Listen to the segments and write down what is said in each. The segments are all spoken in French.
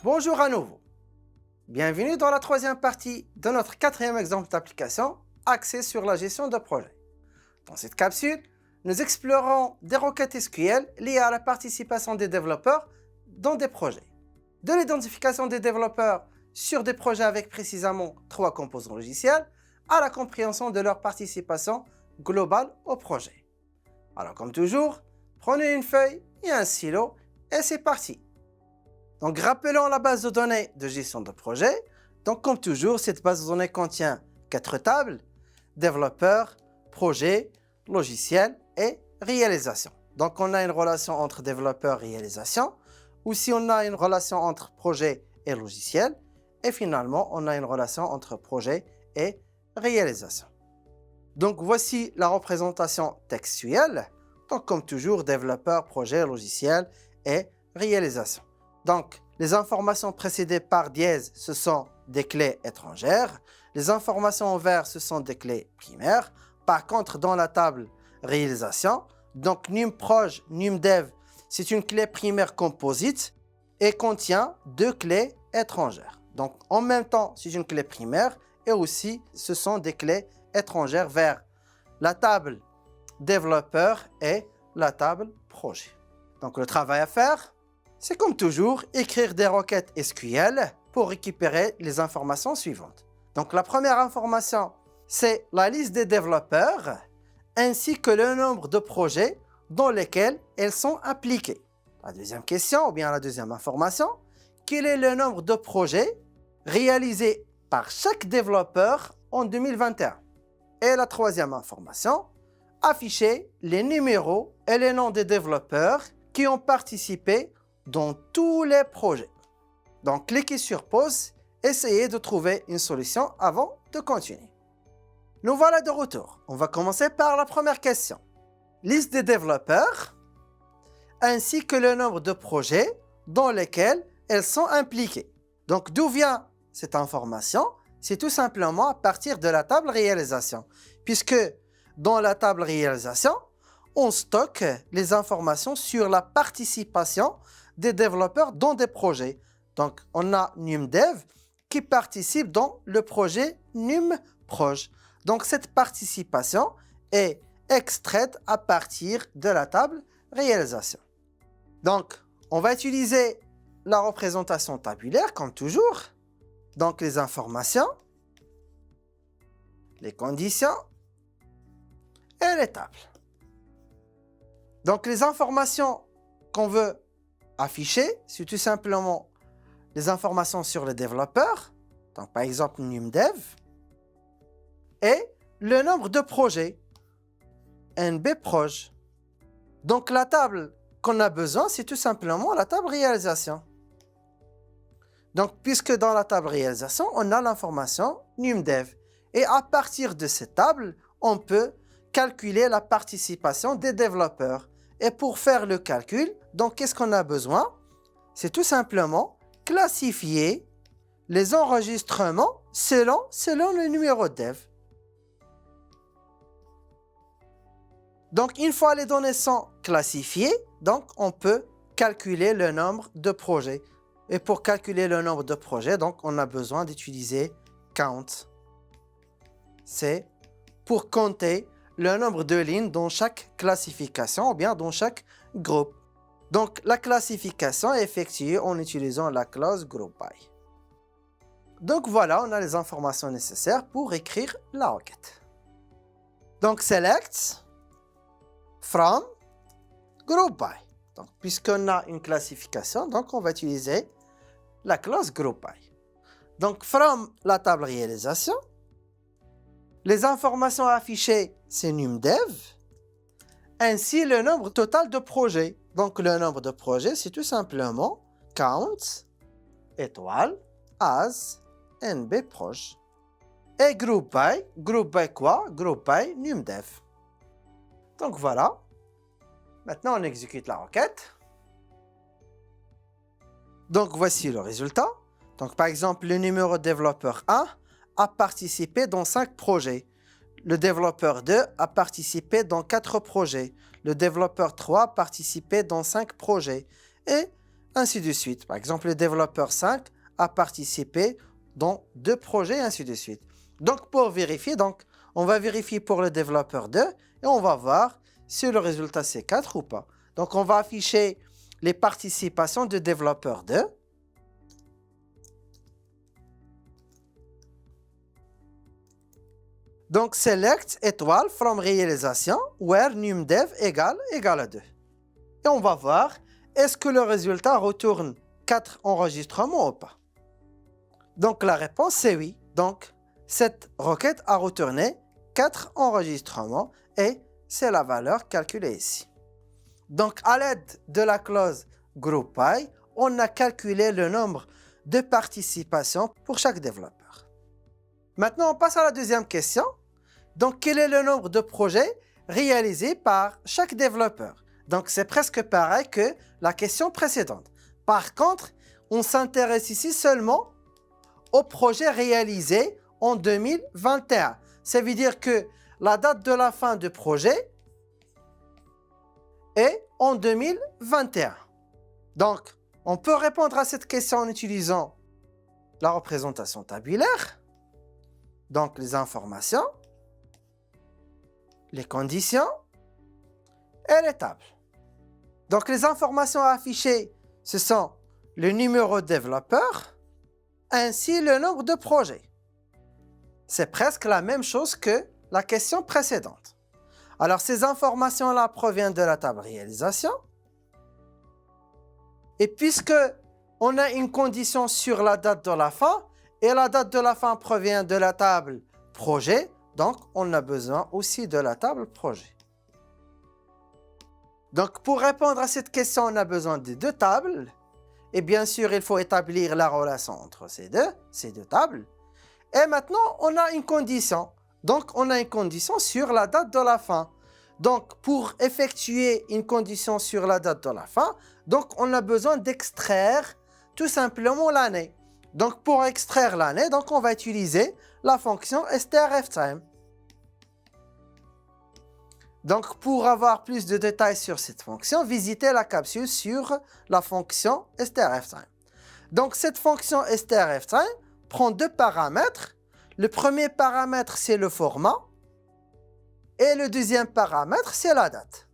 bonjour à nouveau. Bienvenue dans la troisième partie de notre quatrième exemple d'application axée sur la gestion de projet. Dans cette capsule, nous explorerons des requêtes SQL liées à la participation des développeurs dans des projets. De l'identification des développeurs sur des projets avec précisément 3 composants logiciels à la compréhension de leur participation globale au projet. Alors comme toujours, prenez une feuille et un stylo et c'est parti. Donc rappelons la base de données de gestion de projet. Donc comme toujours, cette base de données contient 4 tables: développeurs, projet, logiciel et réalisation. Donc on a une relation entre développeur et réalisation. Aussi on a une relation entre projet et logiciel. Et finalement, on a une relation entre projet et réalisation. Donc voici la représentation textuelle. Donc comme toujours, développeur, projet, logiciel et réalisation. Donc les informations précédées par dièse, ce sont des clés étrangères. Les informations en vert, ce sont des clés primaires. Par contre, dans la table réalisation, donc numproj, numdev, c'est une clé primaire composite et contient 2 clés étrangères. Donc en même temps, c'est une clé primaire et aussi ce sont des clés étrangères vers la table développeur et la table projet. Donc le travail à faire, c'est comme toujours écrire des requêtes SQL pour récupérer les informations suivantes. Donc la première information, c'est la liste des développeurs ainsi que le nombre de projets dans lesquels elles sont appliquées. La deuxième question, ou bien la deuxième information, quel est le nombre de projets réalisés par chaque développeur en 2021? Et la troisième information, afficher les numéros et les noms des développeurs qui ont participé dans tous les projets. Donc cliquez sur pause, essayez de trouver une solution avant de continuer. Nous voilà de retour. On va commencer par la première question. Liste des développeurs ainsi que le nombre de projets dans lesquels elles sont impliquées. Donc d'où vient cette information? C'est tout simplement à partir de la table réalisation, puisque dans la table réalisation, on stocke les informations sur la participation des développeurs dans des projets. Donc on a numdev qui participe dans le projet numproj. Donc cette participation est extraite à partir de la table réalisation. Donc on va utiliser la représentation tabulaire comme toujours. Donc les informations, les conditions et les tables. Donc les informations qu'on veut afficher, c'est tout simplement les informations sur le développeur, donc par exemple numdev, et le nombre de projets, nbproj. Donc la table qu'on a besoin, c'est tout simplement la table réalisation. Donc puisque dans la table réalisation, on a l'information numdev. Et à partir de cette table, on peut calculer la participation des développeurs. Et pour faire le calcul, donc qu'est-ce qu'on a besoin? C'est tout simplement classifier les enregistrements selon le numéro de dev. Donc une fois les données sont classifiées, donc on peut calculer le nombre de projets. Et pour calculer le nombre de projets, donc on a besoin d'utiliser count. C'est pour compter le nombre de lignes dans chaque classification ou bien dans chaque groupe. Donc la classification est effectuée en utilisant la clause groupBy. Donc voilà, on a les informations nécessaires pour écrire la requête. Donc select from groupBy. Donc puisqu'on a une classification, donc on va utiliser la clause groupBy. Donc from la table réalisation, les informations affichées, c'est numdev, ainsi le nombre total de projets. Donc le nombre de projets, c'est tout simplement count, étoile, as, nbproj. Et groupBy quoi? groupBy numdev. Donc voilà. Maintenant on exécute la requête. Donc voici le résultat. Donc par exemple, le numéro développeur 1 a participé dans 5 projets. Le développeur 2 a participé dans 4 projets. Le développeur 3 a participé dans 5 projets. Et ainsi de suite. Par exemple, le développeur 5 a participé dans 2 projets, ainsi de suite. Donc, pour vérifier, on va vérifier pour le développeur 2 et on va voir si le résultat c'est 4 ou pas. Donc, on va afficher les participations de développeur 2. Donc, select étoile from réalisation where numdev égale à 2. Et on va voir est-ce que le résultat retourne 4 enregistrements ou pas. Donc, la réponse c'est oui. Donc, cette requête a retourné 4 enregistrements et c'est la valeur calculée ici. Donc, à l'aide de la clause groupBy, on a calculé le nombre de participations pour chaque développeur. Maintenant, on passe à la deuxième question. Donc, quel est le nombre de projets réalisés par chaque développeur? Donc, c'est presque pareil que la question précédente. Par contre, on s'intéresse ici seulement aux projets réalisés en 2021. Ça veut dire que la date de la fin du projet est en 2021. Donc, on peut répondre à cette question en utilisant la représentation tabulaire, donc les informations, les conditions et les tables. Donc, les informations affichées, ce sont le numéro de développeur ainsi le nombre de projets. C'est presque la même chose que la question précédente. Alors, ces informations-là proviennent de la table réalisation. Et puisque on a une condition sur la date de la fin, et la date de la fin provient de la table projet, donc on a besoin aussi de la table projet. Donc, pour répondre à cette question, on a besoin de 2 tables. Et bien sûr, il faut établir la relation entre ces deux tables. Et maintenant, on a une condition. Donc, on a une condition sur la date de la fin. Donc, pour effectuer une condition sur la date de la fin, donc on a besoin d'extraire tout simplement l'année. Donc, pour extraire l'année, donc on va utiliser la fonction strftime. Donc, pour avoir plus de détails sur cette fonction, visitez la capsule sur la fonction strftime. Donc, cette fonction strftime prend 2 paramètres. Le premier paramètre, c'est le format. Et le deuxième paramètre, c'est la date.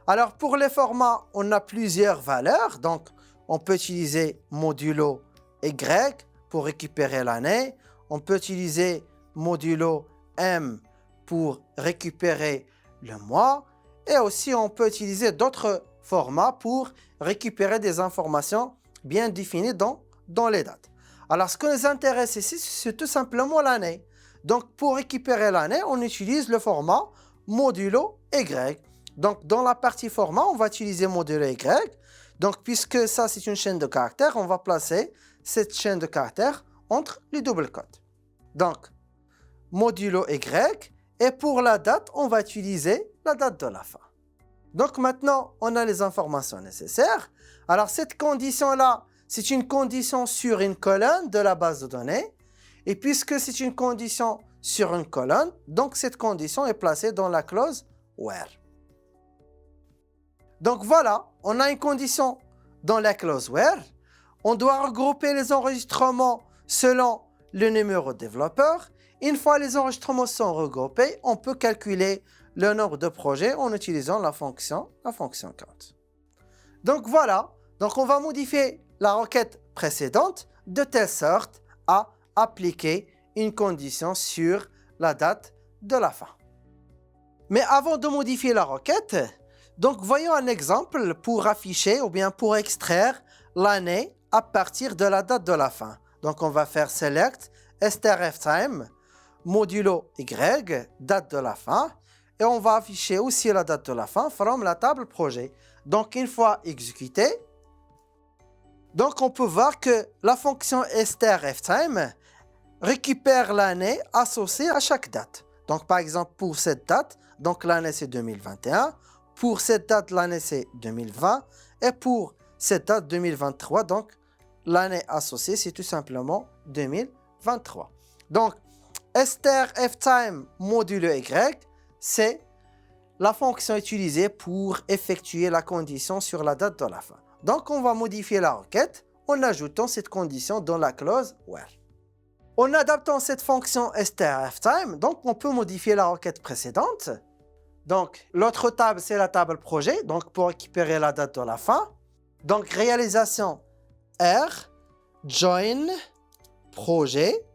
Alors, pour les formats, on a plusieurs valeurs. Donc, on peut utiliser modulo Y pour récupérer l'année. On peut utiliser modulo M pour récupérer le mois. Et aussi, on peut utiliser d'autres formats pour récupérer des informations bien définies dans les dates. Alors, ce qui nous intéresse ici, c'est tout simplement l'année. Donc, pour récupérer l'année, on utilise le format modulo Y. Donc, dans la partie format, on va utiliser modulo Y. Donc, puisque ça, c'est une chaîne de caractères, on va placer cette chaîne de caractères entre les doubles cotes. Donc, modulo Y. Et pour la date, on va utiliser la date de la fin. Donc, maintenant, on a les informations nécessaires. Alors, cette condition-là, c'est une condition sur une colonne de la base de données. Et puisque c'est une condition sur une colonne, donc cette condition est placée dans la clause where. Donc voilà, on a une condition dans la clause where. On doit regrouper les enregistrements selon le numéro de développeur. Une fois les enregistrements sont regroupés, on peut calculer le nombre de projets en utilisant la fonction count. Donc voilà, donc on va modifier la requête précédente de telle sorte à appliquer une condition sur la date de la fin. Mais avant de modifier la requête, donc voyons un exemple pour afficher ou bien pour extraire l'année à partir de la date de la fin. Donc on va faire select strftime modulo y date de la fin et on va afficher aussi la date de la fin from la table projet. Donc une fois exécuté, donc on peut voir que la fonction strftime récupère l'année associée à chaque date. Donc par exemple pour cette date, donc l'année c'est 2021, pour cette date l'année c'est 2020 et pour cette date 2023, donc l'année associée c'est tout simplement 2023. Donc strftime modulo y, c'est la fonction utilisée pour effectuer la condition sur la date de la fin. Donc, on va modifier la requête en ajoutant cette condition dans la clause where. En adaptant cette fonction strftime, donc on peut modifier la requête précédente. Donc, l'autre table, c'est la table projet, donc pour récupérer la date de la fin. Donc, réalisation R, join, projet.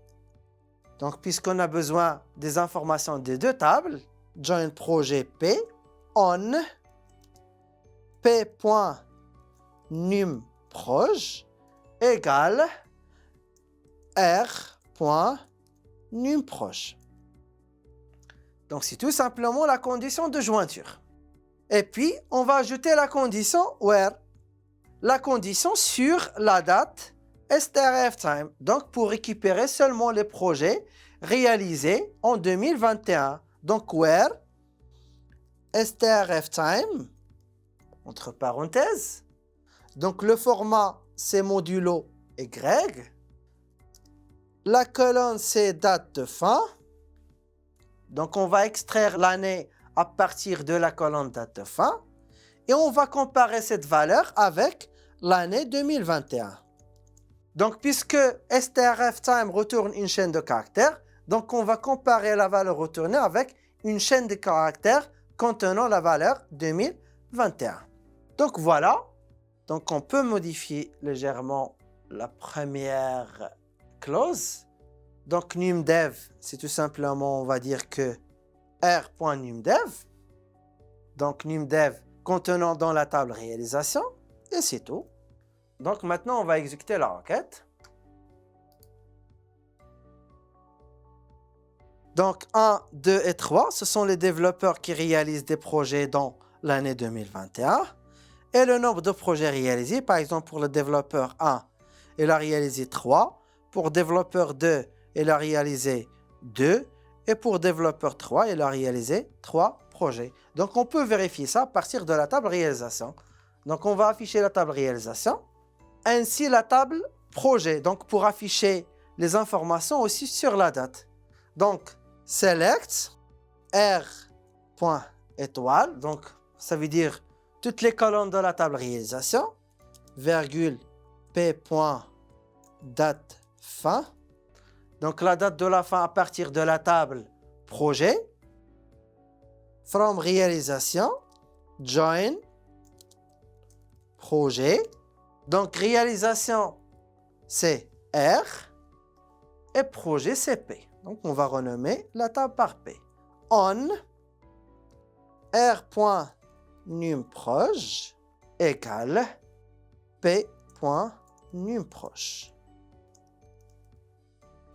Donc, puisqu'on a besoin des informations des deux tables, join projet P, on, p.numProj égale r.numProj. Donc, c'est tout simplement la condition de jointure. Et puis, on va ajouter la condition where. La condition sur la date strftime. Donc, pour récupérer seulement les projets réalisés en 2021. Donc, where strftime, entre parenthèses. Donc, le format, c'est modulo Y. La colonne, c'est date de fin. Donc, on va extraire l'année à partir de la colonne date de fin. Et on va comparer cette valeur avec l'année 2021. Donc, puisque strftime retourne une chaîne de caractères, donc on va comparer la valeur retournée avec une chaîne de caractères contenant la valeur 2021. Donc, voilà. Donc, on peut modifier légèrement la première clause. Donc, numDev, c'est tout simplement, on va dire que r.numDev. Donc, numDev contenant dans la table réalisation. Et c'est tout. Donc, maintenant, on va exécuter la requête. Donc, 1, 2 et 3, ce sont les développeurs qui réalisent des projets dans l'année 2021. Et le nombre de projets réalisés, par exemple, pour le développeur 1, il a réalisé 3. Pour développeur 2, il a réalisé 2. Et pour développeur 3, il a réalisé 3 projets. Donc, on peut vérifier ça à partir de la table réalisation. Donc, on va afficher la table réalisation. Ainsi, la table projet. Donc, pour afficher les informations aussi sur la date. Donc, select r.étoile. Donc, ça veut dire toutes les colonnes de la table réalisation. Virgule p.date fin. Donc, la date de la fin à partir de la table projet. From réalisation. Join. Projet. Donc, réalisation, c'est R. Et projet, c'est P. Donc, on va renommer la table par P. On r.numProj égale p.numProj.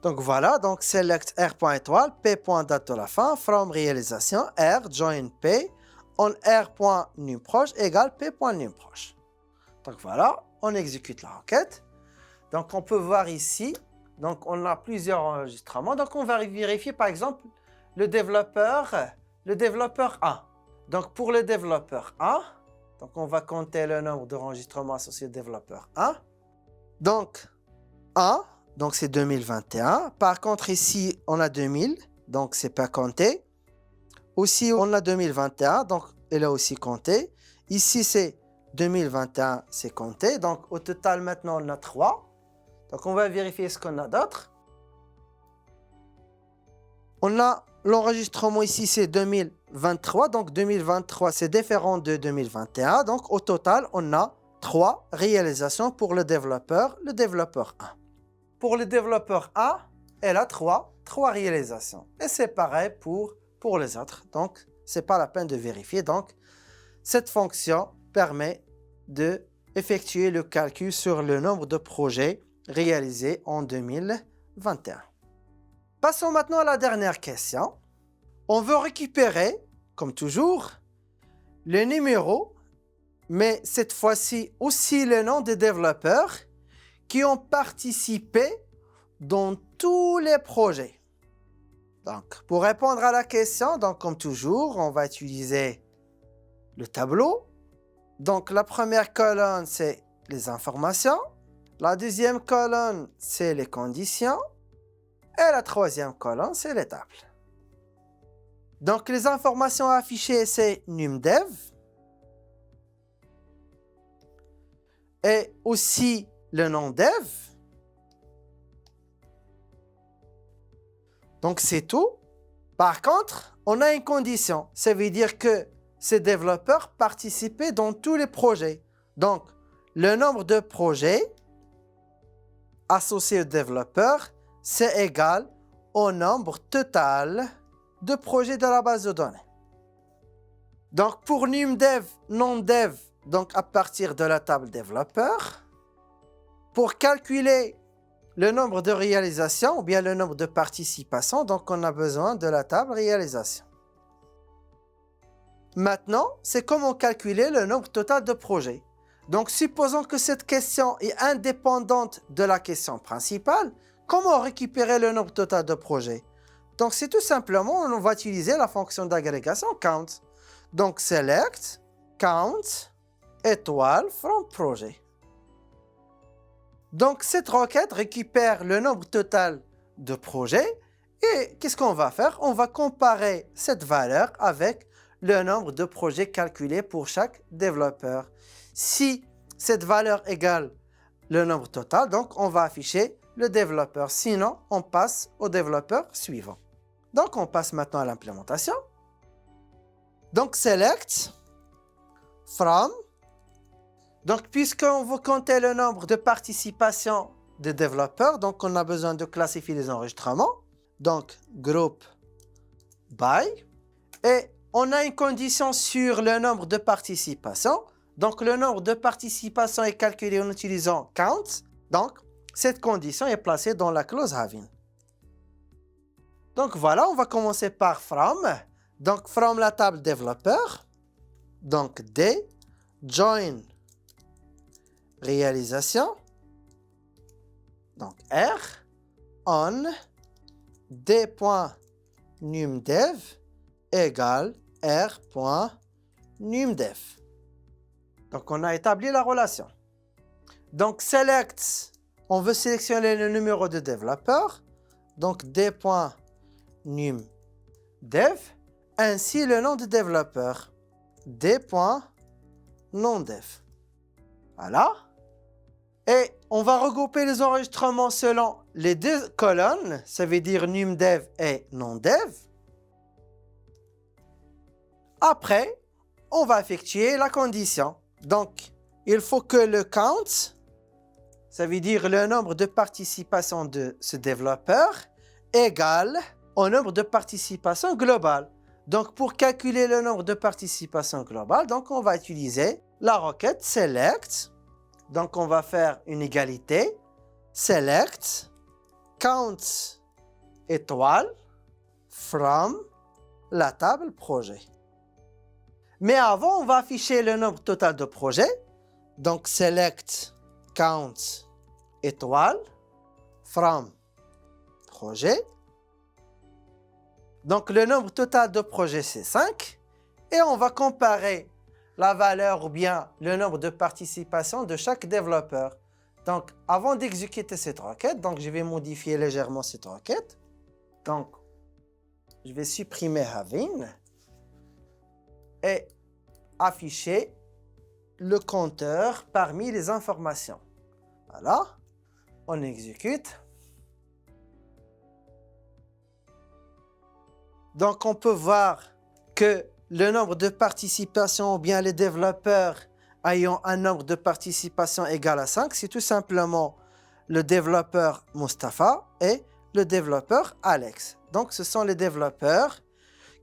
Donc, voilà. Donc, select r.étoile, p.date de la fin, from réalisation, R, join P, on r.numProj égale p.numProj. Donc, voilà. On exécute la requête. Donc, on peut voir ici. Donc, on a plusieurs enregistrements. Donc, on va vérifier, par exemple, le développeur 1. Donc, pour le développeur 1, donc on va compter le nombre d'enregistrements associés au développeur 1. Donc, 1, donc c'est 2021. Par contre, ici, on a 2000. Donc, c'est pas compté. Aussi, on a 2021. Donc, il a aussi compté. Ici, c'est 2021, c'est compté. Donc, au total, maintenant, on a 3. Donc, on va vérifier ce qu'on a d'autre. On a l'enregistrement ici, c'est 2023. Donc, 2023, c'est différent de 2021. Donc, au total, on a 3 réalisations pour le développeur 1. Pour le développeur 1, elle a 3 réalisations. Et c'est pareil pour les autres. Donc, ce n'est pas la peine de vérifier. Donc, cette fonction permet d'effectuer le calcul sur le nombre de projets réalisés en 2021. Passons maintenant à la dernière question. On veut récupérer, comme toujours, le numéro, mais cette fois-ci aussi le nom des développeurs qui ont participé dans tous les projets. Donc, pour répondre à la question, donc comme toujours, on va utiliser le tableau. Donc, la première colonne, c'est les informations. La deuxième colonne, c'est les conditions. Et la troisième colonne, c'est les tables. Donc, les informations affichées, c'est numDev. et aussi le nom dev. Donc, c'est tout. Par contre, on a une condition. Ça veut dire que ces développeurs participaient dans tous les projets. Donc, le nombre de projets associés aux développeurs, c'est égal au nombre total de projets de la base de données. Donc, pour numDev, nonDev, donc à partir de la table développeur, pour calculer le nombre de réalisations ou bien le nombre de participations, donc on a besoin de la table réalisation. Maintenant, c'est comment calculer le nombre total de projets. Donc, supposons que cette question est indépendante de la question principale, comment récupérer le nombre total de projets? Donc, c'est tout simplement, on va utiliser la fonction d'agrégation count. Donc, select, count, étoile, from projet. Donc, cette requête récupère le nombre total de projets et qu'est-ce qu'on va faire? On va comparer cette valeur avec le nombre de projets calculés pour chaque développeur. Si cette valeur égale le nombre total, donc on va afficher le développeur. Sinon, on passe au développeur suivant. Donc, on passe maintenant à l'implémentation. Donc, select, from. Donc, puisqu'on veut compter le nombre de participations des développeurs, donc on a besoin de classifier les enregistrements. Donc, group by. Et on a une condition sur le nombre de participations. Donc, le nombre de participations est calculé en utilisant count. Donc, cette condition est placée dans la clause having. Donc, voilà, on va commencer par from. Donc, from la table développeur. Donc, D, join réalisation. Donc, R, on, d.numDev égale r.numDev. Donc, on a établi la relation. Donc, select, on veut sélectionner le numéro de développeur. Donc, d.numDev, ainsi le nom de développeur, d.nonDev. Voilà. Et on va regrouper les enregistrements selon les deux colonnes, ça veut dire numDev et nonDev. Après, on va effectuer la condition. Donc, il faut que le count, ça veut dire le nombre de participations de ce développeur, égale au nombre de participations globales. Donc, pour calculer le nombre de participations globales, donc on va utiliser la requête select. Donc, on va faire une égalité. Select, count, étoile, from, la table projet. Mais avant, on va afficher le nombre total de projets. Donc, select, count, étoile, from, projet. Donc, le nombre total de projets, c'est 5. Et on va comparer la valeur ou bien le nombre de participations de chaque développeur. Donc, avant d'exécuter cette requête, donc je vais modifier légèrement cette requête. Donc, je vais supprimer having et afficher le compteur parmi les informations. Voilà, on exécute. Donc, on peut voir que le nombre de participations ou bien les développeurs ayant un nombre de participations égal à 5, c'est tout simplement le développeur Mustapha et le développeur Alex. Donc, ce sont les développeurs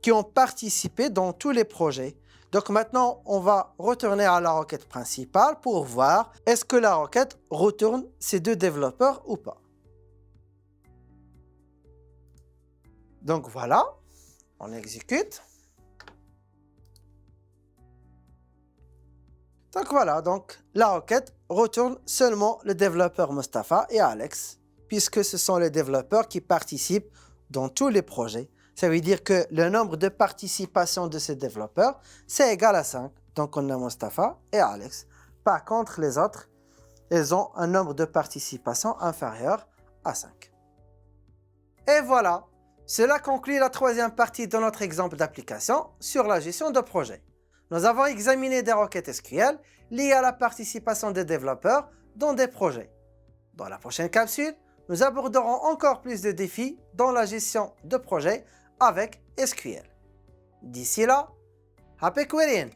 qui ont participé dans tous les projets. Donc, maintenant, on va retourner à la requête principale pour voir est-ce que la requête retourne ces deux développeurs ou pas. Donc, voilà, on exécute. Donc voilà, donc la requête retourne seulement le développeur Mustapha et Alex, puisque ce sont les développeurs qui participent dans tous les projets. Ça veut dire que le nombre de participations de ces développeurs, c'est égal à 5. Donc on a Mustapha et Alex. Par contre, les autres, ils ont un nombre de participations inférieur à 5. Et voilà, cela conclut la troisième partie de notre exemple d'application sur la gestion de projet. Nous avons examiné des requêtes SQL liées à la participation des développeurs dans des projets. Dans la prochaine capsule, nous aborderons encore plus de défis dans la gestion de projets avec SQL. D'ici là, happy querying!